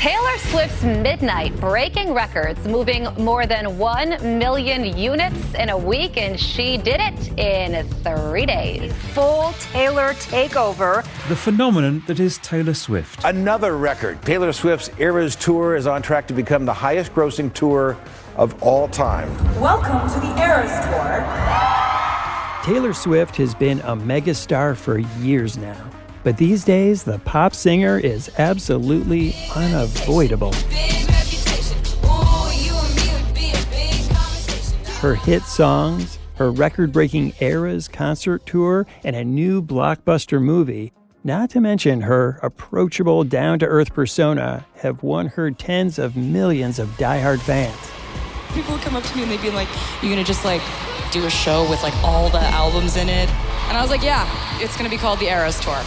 Taylor Swift's Midnight breaking records, moving more than 1 million units in a week, and she did it in 3 days. Full Taylor takeover. The phenomenon that is Taylor Swift. Another record. Taylor Swift's Eras Tour is on track to become the highest grossing tour of all time. Welcome to the Eras Tour. Taylor Swift has been a megastar for years now. But these days, the pop singer is absolutely unavoidable. Her hit songs, her record-breaking Eras concert tour, and a new blockbuster movie, not to mention her approachable, down-to-earth persona, have won her tens of millions of diehard fans. People would come up to me and they'd be like, "You're gonna just like do a show with like all the albums in it?" And I was like, "Yeah, it's gonna be called the Eras Tour.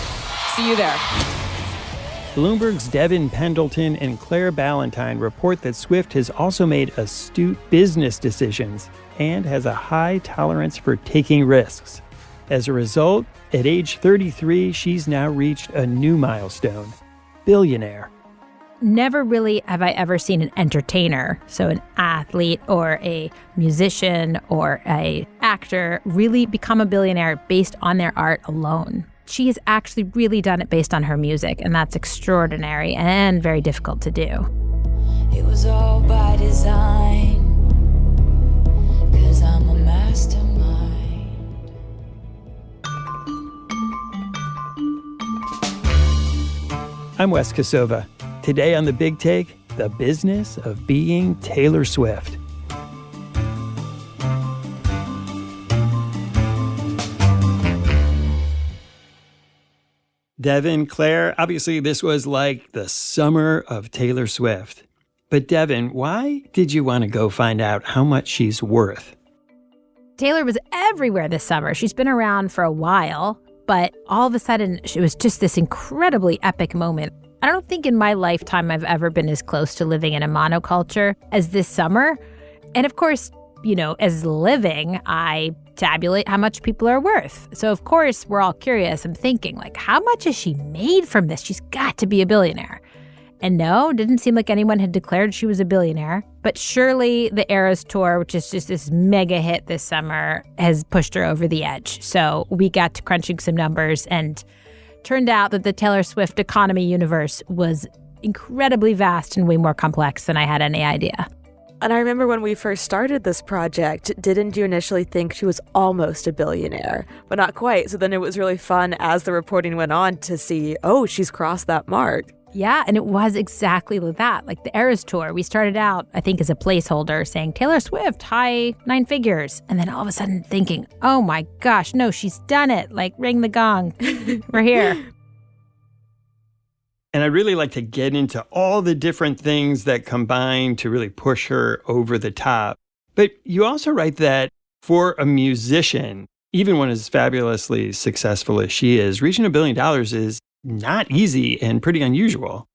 See you there." Bloomberg's Devon, Pendleton, and Claire Ballentine report that Swift has also made astute business decisions and has a high tolerance for taking risks. As a result, at age 33, she's now reached a new milestone: billionaire. Never really have I ever seen an entertainer, so an athlete or a musician or a actor, really become a billionaire based on their art alone. She has actually really done it based on her music, and that's extraordinary and very difficult to do. It was all by design, 'cause I'm a mastermind. I'm Wes Kosova. Today on The Big Take, the business of being Taylor Swift. Devon, Claire, obviously this was like the summer of Taylor Swift. But Devon, why did you want to go find out how much she's worth? Taylor was everywhere this summer. She's been around for a while, but all of a sudden, it was just this incredibly epic moment. I don't think in my lifetime I've ever been as close to living in a monoculture as this summer. And of course, you know, as living, I tabulate how much people are worth. So of course, we're all curious. I'm thinking, like, how much has she made from this? She's got to be a billionaire. And no, didn't seem like anyone had declared she was a billionaire. But surely the Eras Tour, which is just this mega hit this summer, has pushed her over the edge. So we got to crunching some numbers, and turned out that the Taylor Swift economy universe was incredibly vast and way more complex than I had any idea. And I remember when we first started this project, didn't you initially think she was almost a billionaire, but not quite? So then it was really fun as the reporting went on to see, oh, she's crossed that mark. Yeah, and it was exactly that. Like the Eras Tour, we started out, I think, as a placeholder saying Taylor Swift, high 9 figures. And then all of a sudden thinking, oh my gosh, no, she's done it. Like, ring the gong. We're here. And I'd really like to get into all the different things that combine to really push her over the top. But you also write that for a musician, even one as fabulously successful as she is, reaching $1 billion is not easy and pretty unusual.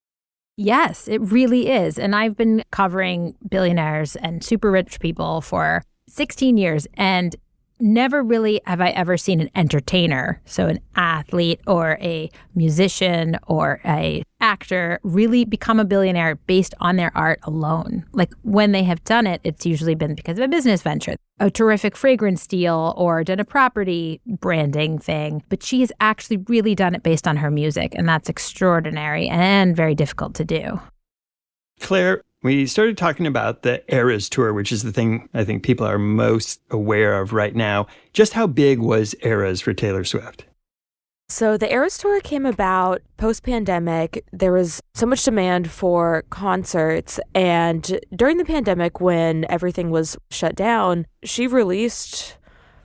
Yes, it really is. And I've been covering billionaires and super rich people for 16 years, and never really have I ever seen an entertainer, so an athlete or a musician or a actor, really become a billionaire based on their art alone. Like when they have done it, it's usually been because of a business venture, a terrific fragrance deal, or done a property branding thing. But she has actually really done it based on her music, and that's extraordinary and very difficult to do. Claire, we started talking about the Eras Tour, which is the thing I think people are most aware of right now. Just how big was Eras for Taylor Swift? So the Eras Tour came about post-pandemic. There was so much demand for concerts. And during the pandemic, when everything was shut down, she released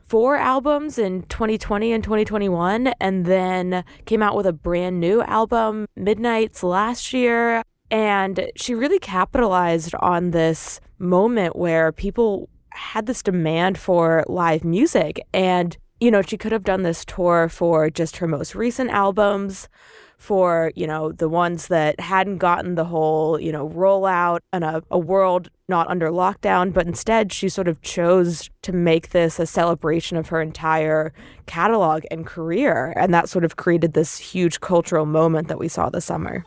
4 albums in 2020 and 2021, and then came out with a brand new album, Midnights, last year. And she really capitalized on this moment where people had this demand for live music. And, you know, she could have done this tour for just her most recent albums, for, you know, the ones that hadn't gotten the whole, you know, rollout in a world not under lockdown. But instead, she sort of chose to make this a celebration of her entire catalog and career. And that sort of created this huge cultural moment that we saw this summer.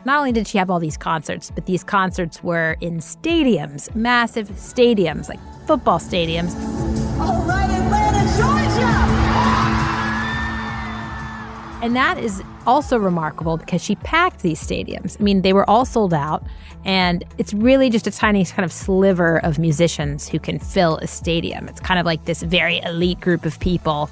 Not only did she have all these concerts, but these concerts were in stadiums, massive stadiums, like football stadiums. All right, Atlanta, Georgia! And that is also remarkable because she packed these stadiums. I mean, they were all sold out, and it's really just a tiny kind of sliver of musicians who can fill a stadium. It's kind of like this very elite group of people.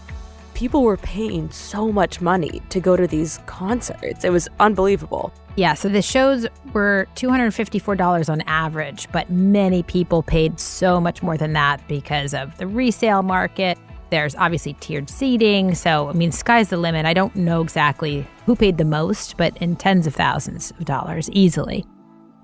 People were paying so much money to go to these concerts. It was unbelievable. Yeah, so the shows were $254 on average, but many people paid so much more than that because of the resale market. There's obviously tiered seating. So, I mean, sky's the limit. I don't know exactly who paid the most, but in tens of thousands of dollars easily.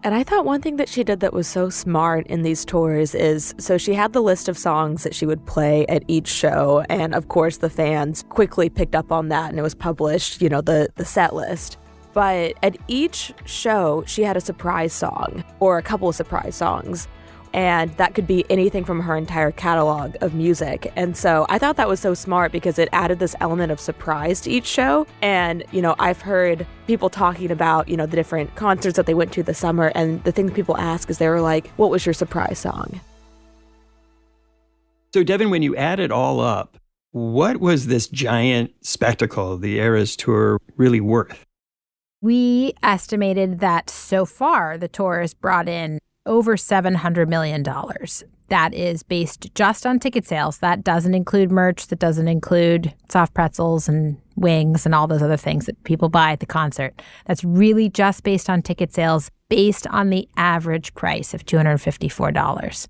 And I thought one thing that she did that was so smart in these tours is, so she had the list of songs that she would play at each show. And of course, the fans quickly picked up on that and it was published, you know, the set list. But at each show, she had a surprise song or a couple of surprise songs. And that could be anything from her entire catalog of music. And so I thought that was so smart because it added this element of surprise to each show. And, you know, I've heard people talking about, you know, the different concerts that they went to this summer. And the thing people ask is they were like, what was your surprise song? So, Devon, when you add it all up, what was this giant spectacle, the Eras Tour, really worth? We estimated that so far the tour has brought in over $700 million. That is based just on ticket sales. That doesn't include merch. That doesn't include soft pretzels and wings and all those other things that people buy at the concert. That's really just based on ticket sales, based on the average price of $254.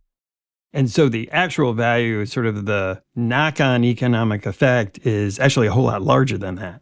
And so the actual value, sort of the knock-on economic effect, is actually a whole lot larger than that.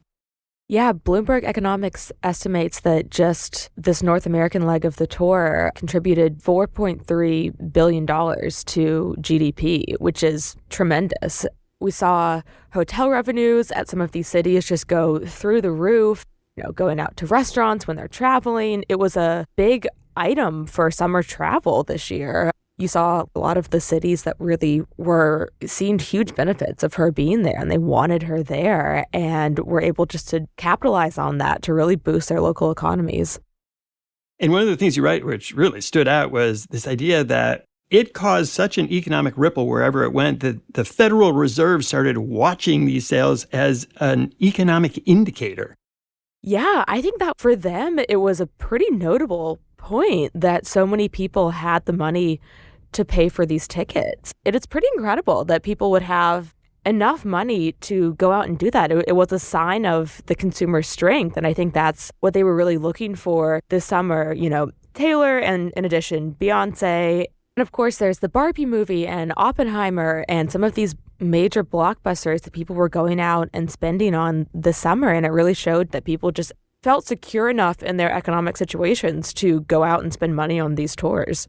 Yeah, Bloomberg Economics estimates that just this North American leg of the tour contributed $4.3 billion to GDP, which is tremendous. We saw hotel revenues at some of these cities just go through the roof, you know, going out to restaurants when they're traveling. It was a big item for summer travel this year. You saw a lot of the cities that really were seeing huge benefits of her being there, and they wanted her there and were able just to capitalize on that to really boost their local economies. And one of the things you write, which really stood out, was this idea that it caused such an economic ripple wherever it went that the Federal Reserve started watching these sales as an economic indicator. Yeah, I think that for them, it was a pretty notable point that so many people had the money to pay for these tickets. It's pretty incredible that people would have enough money to go out and do that. It was a sign of the consumer strength, and I think that's what they were really looking for this summer. You know, Taylor, and in addition, Beyonce, and of course there's the Barbie movie and Oppenheimer and some of these major blockbusters that people were going out and spending on this summer, and it really showed that people just felt secure enough in their economic situations to go out and spend money on these tours.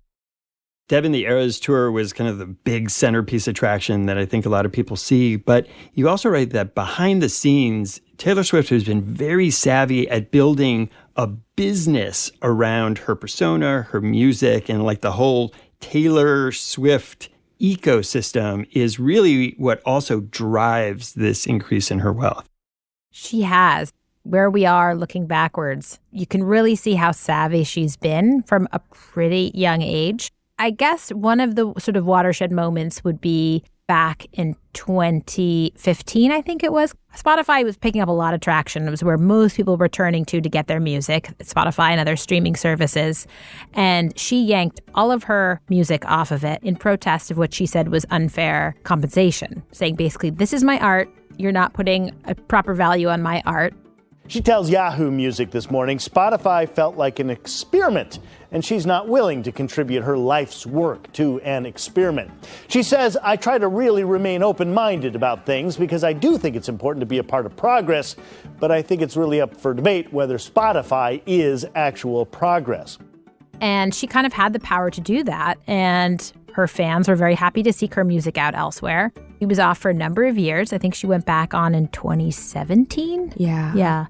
Devon, the Eras Tour was kind of the big centerpiece attraction that I think a lot of people see. But you also write that behind the scenes, Taylor Swift has been very savvy at building a business around her persona, her music, and like the whole Taylor Swift ecosystem is really what also drives this increase in her wealth. She has. Where we are looking backwards, you can really see how savvy she's been from a pretty young age. I guess one of the sort of watershed moments would be back in 2015, I think it was. Spotify was picking up a lot of traction. It was where most people were turning to get their music, Spotify and other streaming services. And she yanked all of her music off of it in protest of what she said was unfair compensation, saying basically, this is my art. You're not putting a proper value on my art. She tells Yahoo Music this morning Spotify felt like an experiment, and she's not willing to contribute her life's work to an experiment. She says, I try to really remain open-minded about things because I do think it's important to be a part of progress, but I think it's really up for debate whether Spotify is actual progress. And she kind of had the power to do that, and her fans were very happy to seek her music out elsewhere. She was off for a number of years. I think she went back on in 2017. Yeah.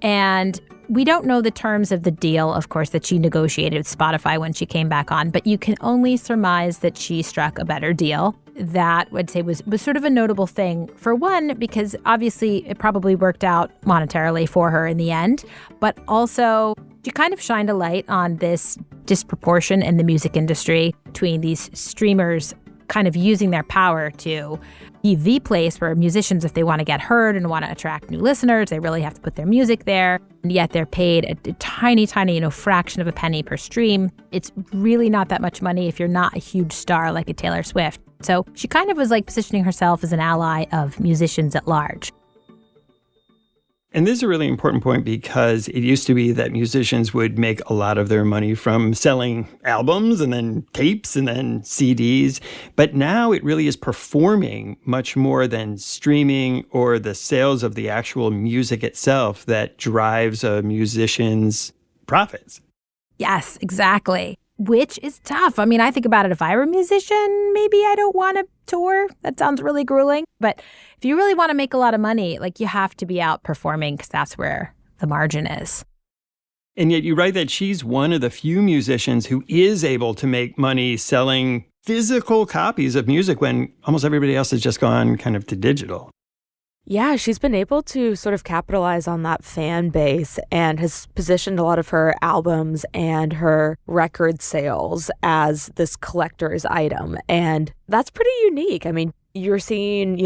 And we don't know the terms of the deal, of course, that she negotiated with Spotify when she came back on, but you can only surmise that she struck a better deal. that I'd say was sort of a notable thing. For one, because obviously it probably worked out monetarily for her in the end, but also she kind of shined a light on this disproportion in the music industry between these streamers kind of using their power to be the place where musicians, if they want to get heard and want to attract new listeners, they really have to put their music there. And yet they're paid a tiny, fraction of a penny per stream. It's really not that much money if you're not a huge star like a Taylor Swift. So she kind of was like positioning herself as an ally of musicians at large. And this is a really important point because it used to be that musicians would make a lot of their money from selling albums and then tapes and then CDs. But now it really is performing much more than streaming or the sales of the actual music itself that drives a musician's profits. Yes, exactly. Which is tough. I mean, I think about it. If I were a musician, maybe I don't want to tour. That sounds really grueling. But if you really want to make a lot of money, like you have to be out performing because that's where the margin is. And yet you write that she's one of the few musicians who is able to make money selling physical copies of music when almost everybody else has just gone kind of to digital. Yeah, she's been able to sort of capitalize on that fan base and has positioned a lot of her albums and her record sales as this collector's item. And that's pretty unique. I mean, you're seeing,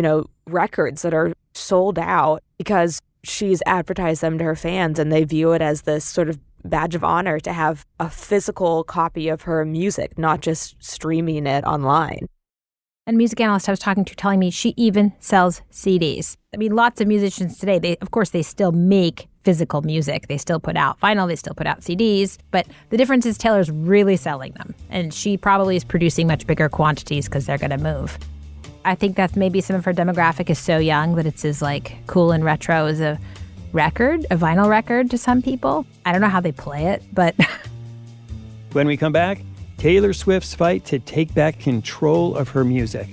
records that are sold out because she's advertised them to her fans and they view it as this sort of badge of honor to have a physical copy of her music, not just streaming it online. And music analyst I was talking to telling me she even sells CDs. I mean, lots of musicians today, they still make physical music. They still put out vinyl, they still put out CDs. But the difference is Taylor's really selling them. And she probably is producing much bigger quantities because they're going to move. I think that maybe some of her demographic is so young that it's as like cool and retro as a record, a vinyl record to some people. I don't know how they play it, but... When we come back, Taylor Swift's fight to take back control of her music.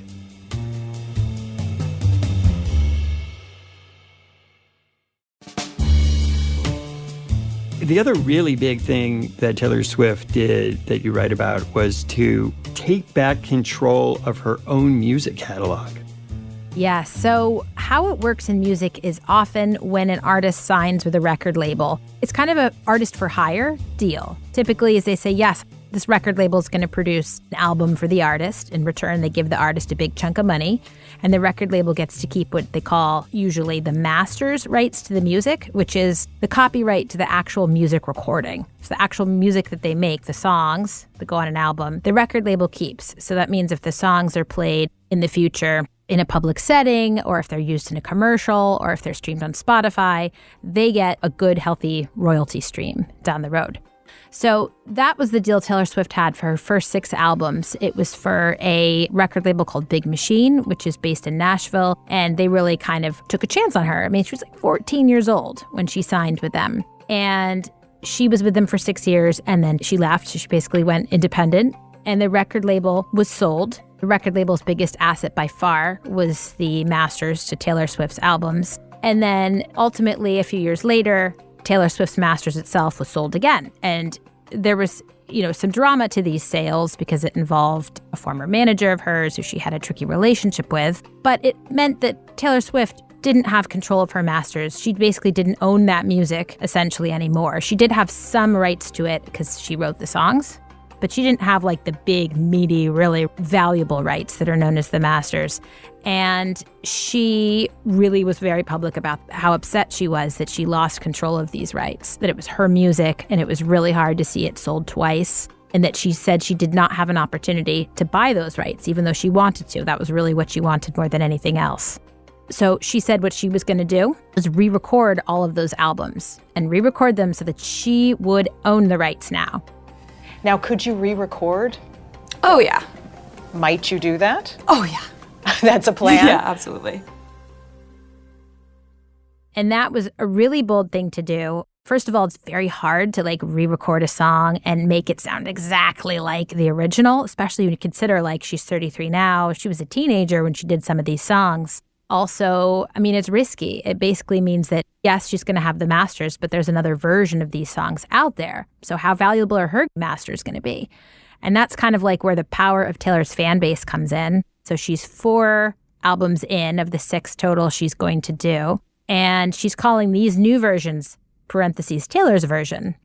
The other really big thing that Taylor Swift did that you write about was to take back control of her own music catalog. Yeah, so how it works in music is often when an artist signs with a record label, it's kind of an artist for hire deal. Typically, as they say, yes, this record label is going to produce an album for the artist. In return, they give the artist a big chunk of money. And the record label gets to keep what they call usually the master's rights to the music, which is the copyright to the actual music recording. So the actual music that they make, the songs that go on an album, the record label keeps. So that means if the songs are played in the future in a public setting, or if they're used in a commercial, or if they're streamed on Spotify, they get a good, healthy royalty stream down the road. So that was the deal Taylor Swift had for her first 6 albums. It was for a record label called Big Machine, which is based in Nashville. And they really kind of took a chance on her. I mean, she was like 14 years old when she signed with them. And she was with them for 6 years and then she left. She basically went independent and the record label was sold. The record label's biggest asset by far was the masters to Taylor Swift's albums. And then ultimately, a few years later, Taylor Swift's masters itself was sold again. And there was, some drama to these sales because it involved a former manager of hers who she had a tricky relationship with. But it meant that Taylor Swift didn't have control of her masters. She basically didn't own that music essentially anymore. She did have some rights to it because she wrote the songs, but she didn't have like the big, meaty, really valuable rights that are known as the masters. And she really was very public about how upset she was that she lost control of these rights, that it was her music and it was really hard to see it sold twice. And that she said she did not have an opportunity to buy those rights, even though she wanted to. That was really what she wanted more than anything else. So she said what she was going to do was re-record all of those albums and re-record them so that she would own the rights now. Now, could you re-record? Oh, yeah. Might you do that? Oh, yeah. That's a plan? Yeah, absolutely. And that was a really bold thing to do. First of all, it's very hard to re-record a song and make it sound exactly like the original, especially when you consider she's 33 now. She was a teenager when she did some of these songs. Also, I mean, it's risky. It basically means that, yes, she's going to have the masters, but there's another version of these songs out there. So how valuable are her masters going to be? And that's kind of where the power of Taylor's fan base comes in. So she's 4 albums in of the 6 total she's going to do. And she's calling these new versions, parentheses, Taylor's version.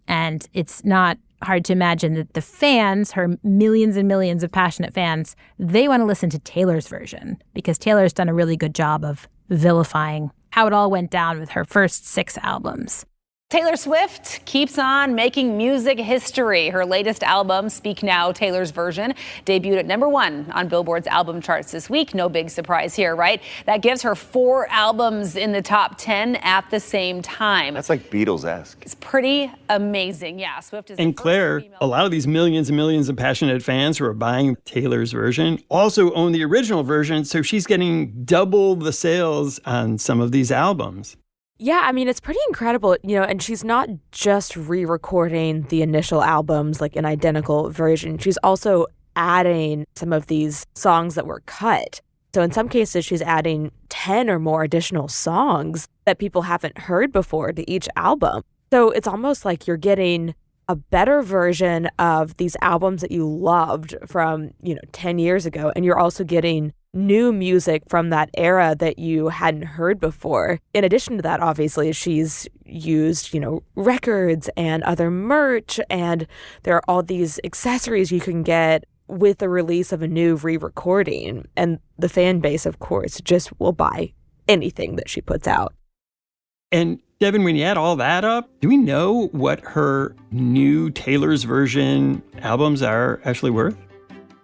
And it's not hard to imagine that the fans, her millions and millions of passionate fans, they want to listen to Taylor's version because Taylor's done a really good job of vilifying how it all went down with her first 6 albums. Taylor Swift keeps on making music history. Her latest album, Speak Now, Taylor's Version, debuted at #1 on Billboard's album charts this week. No big surprise here, right? That gives her 4 albums in the top 10 at the same time. That's like Beatles-esque. It's pretty amazing. Yeah, Swift is. And Claire, a lot of these millions and millions of passionate fans who are buying Taylor's version also own the original version, so she's getting double the sales on some of these albums. Yeah, I mean, it's pretty incredible, and she's not just re-recording the initial albums like an identical version. She's also adding some of these songs that were cut. So in some cases, she's adding 10 or more additional songs that people haven't heard before to each album. So it's almost like you're getting a better version of these albums that you loved from, 10 years ago. And you're also getting new music from that era that you hadn't heard before. In addition to that, obviously, she's used, records and other merch, and there are all these accessories you can get with the release of a new re-recording. And the fan base, of course, just will buy anything that she puts out. And Devon, when you add all that up, do we know what her new Taylor's version albums are actually worth?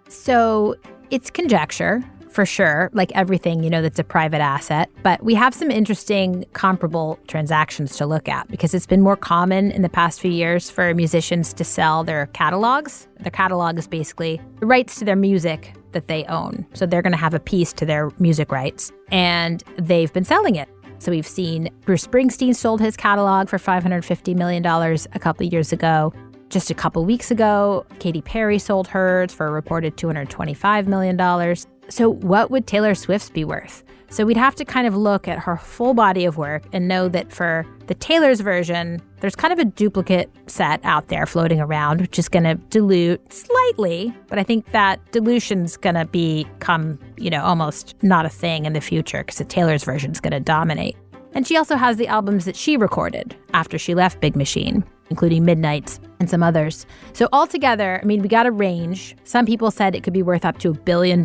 So it's conjecture. For sure, like everything, that's a private asset. But we have some interesting comparable transactions to look at because it's been more common in the past few years for musicians to sell their catalogs. Their catalog is basically the rights to their music that they own. So they're going to have a piece to their music rights, and they've been selling it. So we've seen Bruce Springsteen sold his catalog for $550 million a couple of years ago. Just a couple weeks ago, Katy Perry sold hers for a reported $225 million. So what would Taylor Swift's be worth? So we'd have to kind of look at her full body of work and know that for the Taylor's version, there's kind of a duplicate set out there floating around, which is going to dilute slightly. But I think that dilution's going to become, almost not a thing in the future because the Taylor's version is going to dominate. And she also has the albums that she recorded after she left Big Machine, including Midnights and some others. So altogether, we got a range. Some people said it could be worth up to $1 billion,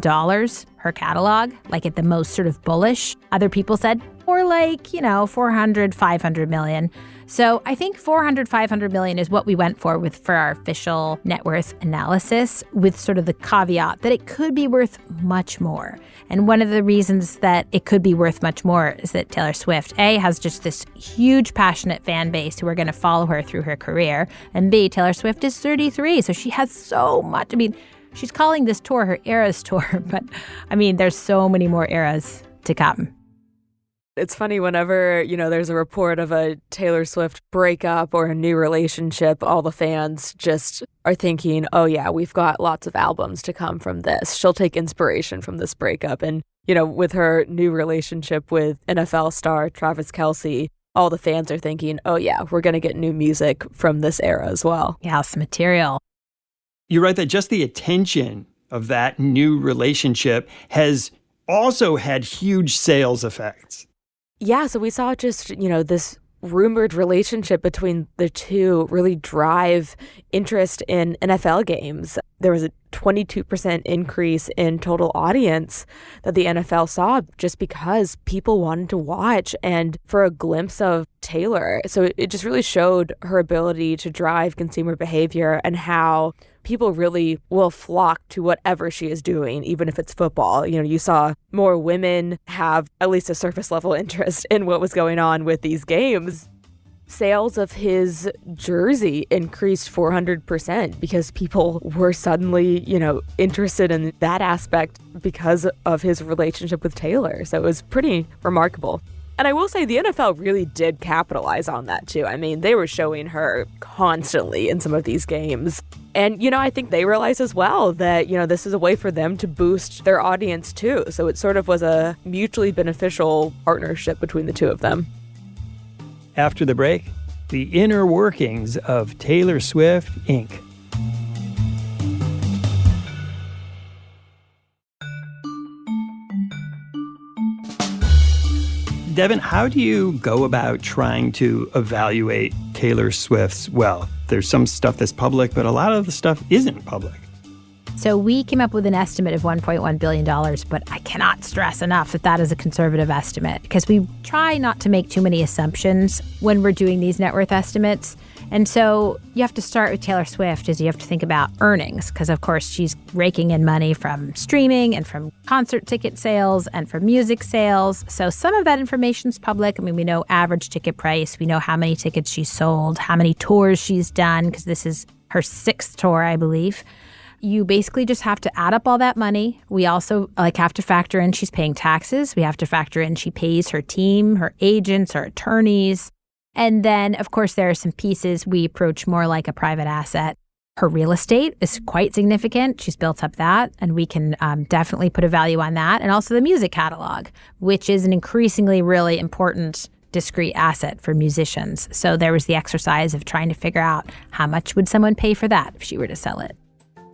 her catalog, like at the most sort of bullish. Other people said more like, 400, 500 million. So I think 400, 500 million is what we went for our official net worth analysis, with sort of the caveat that it could be worth much more. And one of the reasons that it could be worth much more is that Taylor Swift, A, has just this huge passionate fan base who are going to follow her through her career. And B, Taylor Swift is 33, so she has so much. She's calling this tour her Eras Tour, but there's so many more eras to come. It's funny whenever, there's a report of a Taylor Swift breakup or a new relationship, all the fans just are thinking, oh yeah, we've got lots of albums to come from this. She'll take inspiration from this breakup. And, with her new relationship with NFL star Travis Kelce, all the fans are thinking, oh yeah, we're going to get new music from this era as well. Yeah, some material. You're right that just the attention of that new relationship has also had huge sales effects. Yeah, so we saw just, this rumored relationship between the two really drive interest in NFL games. There was a 22% increase in total audience that the NFL saw just because people wanted to watch and for a glimpse of Taylor. So it just really showed her ability to drive consumer behavior and how people really will flock to whatever she is doing, even if it's football. You saw more women have at least a surface level interest in what was going on with these games. Sales of his jersey increased 400% because people were suddenly, interested in that aspect because of his relationship with Taylor. So it was pretty remarkable. And I will say the NFL really did capitalize on that too. They were showing her constantly in some of these games. And, I think they realized as well that, this is a way for them to boost their audience too. So it sort of was a mutually beneficial partnership between the two of them. After the break, the inner workings of Taylor Swift, Inc. Devon, how do you go about trying to evaluate Taylor Swift's wealth? There's some stuff that's public, but a lot of the stuff isn't public. So we came up with an estimate of $1.1 billion, but I cannot stress enough that that is a conservative estimate because we try not to make too many assumptions when we're doing these net worth estimates. And so you have to start with Taylor Swift is you have to think about earnings because, of course, she's raking in money from streaming and from concert ticket sales and from music sales. So some of that information is public. I mean, we know average ticket price. We know how many tickets she's sold, how many tours she's done because this is her 6th tour, I believe. You basically just have to add up all that money. We also have to factor in she's paying taxes. We have to factor in she pays her team, her agents, her attorneys. And then, of course, there are some pieces we approach more like a private asset. Her real estate is quite significant. She's built up that, and we can definitely put a value on that. And also the music catalog, which is an increasingly really important discrete asset for musicians. So there was the exercise of trying to figure out how much would someone pay for that if she were to sell it.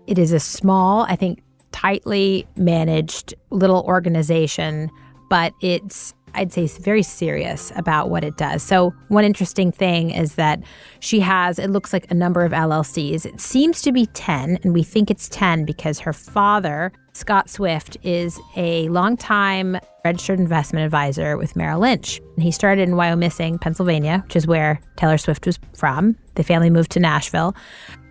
It is a small, I think, tightly managed little organization, but I'd say very serious about what it does. So one interesting thing is that she has, it looks like a number of LLCs. It seems to be 10, and we think it's 10 because her father, Scott Swift, is a longtime registered investment advisor with Merrill Lynch. And he started in Wyomissing, Pennsylvania, which is where Taylor Swift was from. The family moved to Nashville.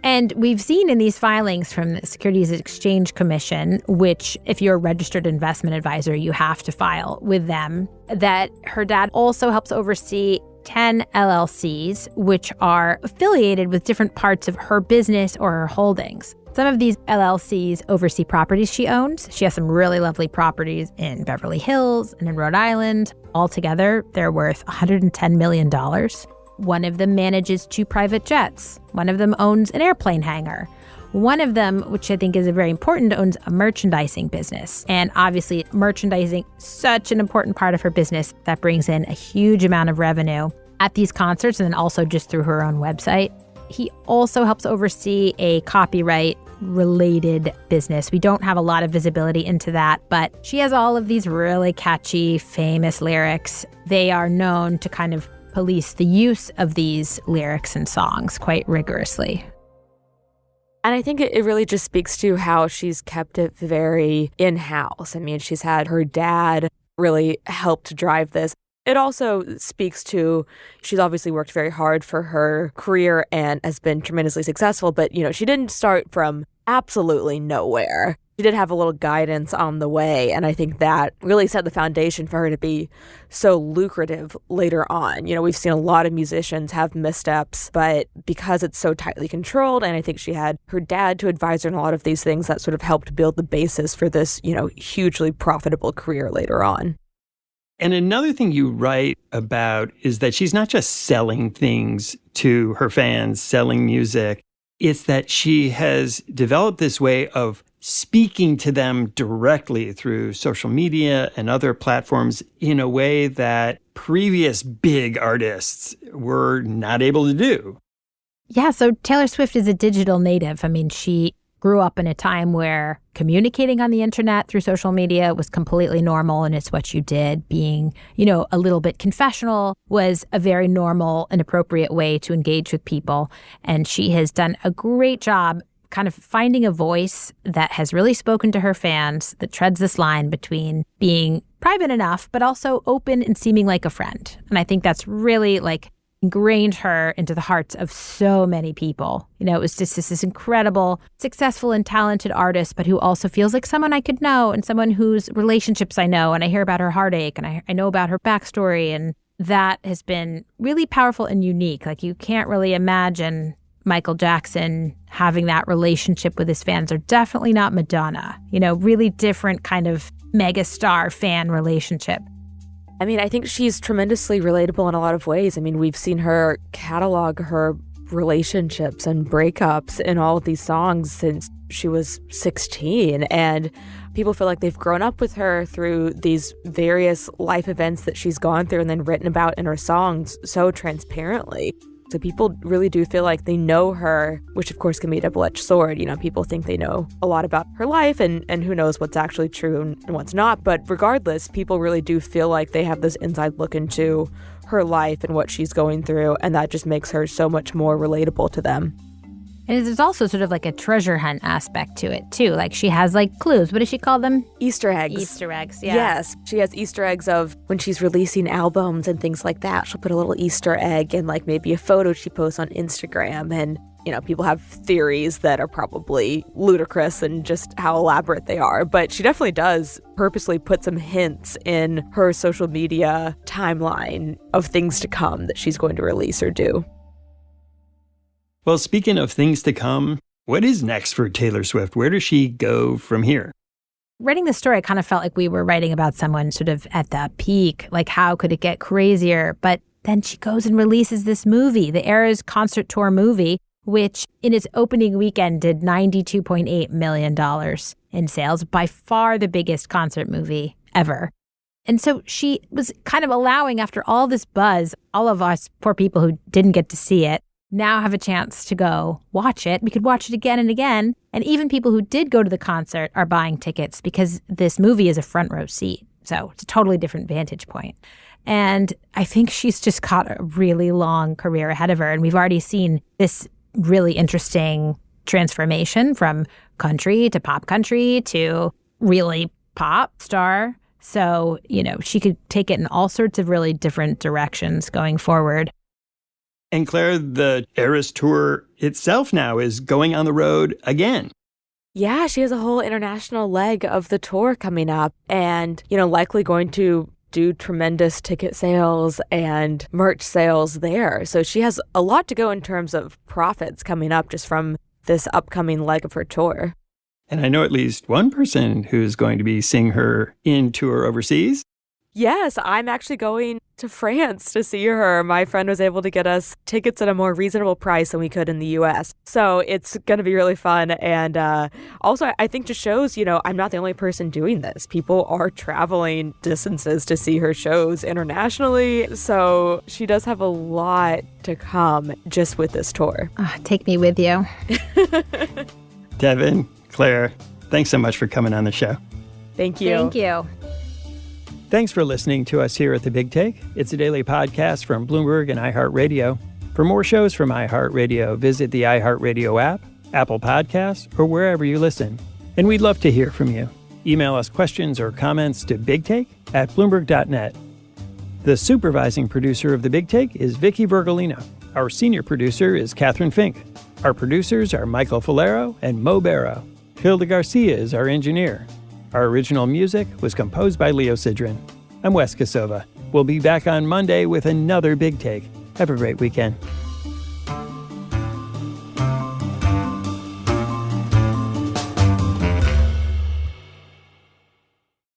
And we've seen in these filings from the Securities and Exchange Commission, which if you're a registered investment advisor, you have to file with them, that her dad also helps oversee 10 LLCs, which are affiliated with different parts of her business or her holdings. Some of these LLCs oversee properties she owns. She has some really lovely properties in Beverly Hills and in Rhode Island. Altogether, they're worth $110 million. One of them manages 2 private jets. One of them owns an airplane hangar. One of them, which I think is very important, owns a merchandising business. And obviously, merchandising, such an important part of her business that brings in a huge amount of revenue at these concerts and then also just through her own website. He also helps oversee a copyright-related business. We don't have a lot of visibility into that, but she has all of these really catchy, famous lyrics. They are known to kind of police the use of these lyrics and songs quite rigorously. And I think it really just speaks to how she's kept it very in-house. I mean, she's had her dad really help to drive this. It also speaks to she's obviously worked very hard for her career and has been tremendously successful. But, you know, she didn't start from absolutely nowhere. She did have a little guidance on the way. And I think that really set the foundation for her to be so lucrative later on. You know, we've seen a lot of musicians have missteps, but because it's so tightly controlled, and I think she had her dad to advise her on a lot of these things, that sort of helped build the basis for this, you know, hugely profitable career later on. And another thing you write about is that she's not just selling things to her fans, selling music. It's that she has developed this way of speaking to them directly through social media and other platforms in a way that previous big artists were not able to do. Yeah, so Taylor Swift is a digital native. I mean, she grew up in a time where communicating on the internet through social media was completely normal, and it's what you did. Being, you know, a little bit confessional was a very normal and appropriate way to engage with people. And she has done a great job kind of finding a voice that has really spoken to her fans, that treads this line between being private enough, but also open and seeming like a friend. And I think that's really ingrained her into the hearts of so many people. You know, it was just this incredible, successful and talented artist, but who also feels like someone I could know and someone whose relationships I know, and I hear about her heartache and I know about her backstory. And that has been really powerful and unique. Like, you can't really imagine Michael Jackson having that relationship with his fans, or definitely not Madonna. You know, really different kind of megastar fan relationship. I mean, I think she's tremendously relatable in a lot of ways. I mean, we've seen her catalog her relationships and breakups in all of these songs since she was 16. And people feel like they've grown up with her through these various life events that she's gone through and then written about in her songs so transparently. So people really do feel like they know her, which of course can be a double-edged sword. You know, people think they know a lot about her life and who knows what's actually true and what's not. But regardless, people really do feel like they have this inside look into her life and what she's going through. And that just makes her so much more relatable to them. And there's also sort of like a treasure hunt aspect to it, too. Like she has like clues. What does she call them? Easter eggs. Easter eggs, yeah. Yes. She has Easter eggs of when she's releasing albums and things like that. She'll put a little Easter egg in like maybe a photo she posts on Instagram. And, you know, people have theories that are probably ludicrous and just how elaborate they are. But she definitely does purposely put some hints in her social media timeline of things to come that she's going to release or do. Well, speaking of things to come, what is next for Taylor Swift? Where does she go from here? Writing the story, I kind of felt like we were writing about someone sort of at the peak. Like, how could it get crazier? But then she goes and releases this movie, the Eras concert tour movie, which in its opening weekend did $92.8 million in sales, by far the biggest concert movie ever. And so she was kind of allowing, after all this buzz, all of us poor people who didn't get to see it, now have a chance to go watch it. We could watch it again and again. And even people who did go to the concert are buying tickets because this movie is a front row seat. So it's a totally different vantage point. And I think she's just got a really long career ahead of her. And we've already seen this really interesting transformation from country to pop country to really pop star. So, you know, she could take it in all sorts of really different directions going forward. And Claire, the Eras Tour itself now is going on the road again. Yeah, she has a whole international leg of the tour coming up and, you know, likely going to do tremendous ticket sales and merch sales there. So she has a lot to go in terms of profits coming up just from this upcoming leg of her tour. And I know at least one person who's going to be seeing her in tour overseas. Yes, I'm actually going to France to see her. My friend was able to get us tickets at a more reasonable price than we could in the U.S. So it's going to be really fun. And also, I think just shows, you know, I'm not the only person doing this. People are traveling distances to see her shows internationally. So she does have a lot to come just with this tour. Take me with you. Devon, Claire, thanks so much for coming on the show. Thank you. Thank you. Thanks for listening to us here at The Big Take. It's a daily podcast from Bloomberg and iHeartRadio. For more shows from iHeartRadio, visit the iHeartRadio app, Apple Podcasts, or wherever you listen. And we'd love to hear from you. Email us questions or comments to bigtake@bloomberg.net. The supervising producer of The Big Take is Vicky Vergolino. Our senior producer is Catherine Fink. Our producers are Michael Falero and Mo Barrow. Hilda Garcia is our engineer. Our original music was composed by Leo Sidran. I'm Wes Kosova. We'll be back on Monday with another Big Take. Have a great weekend.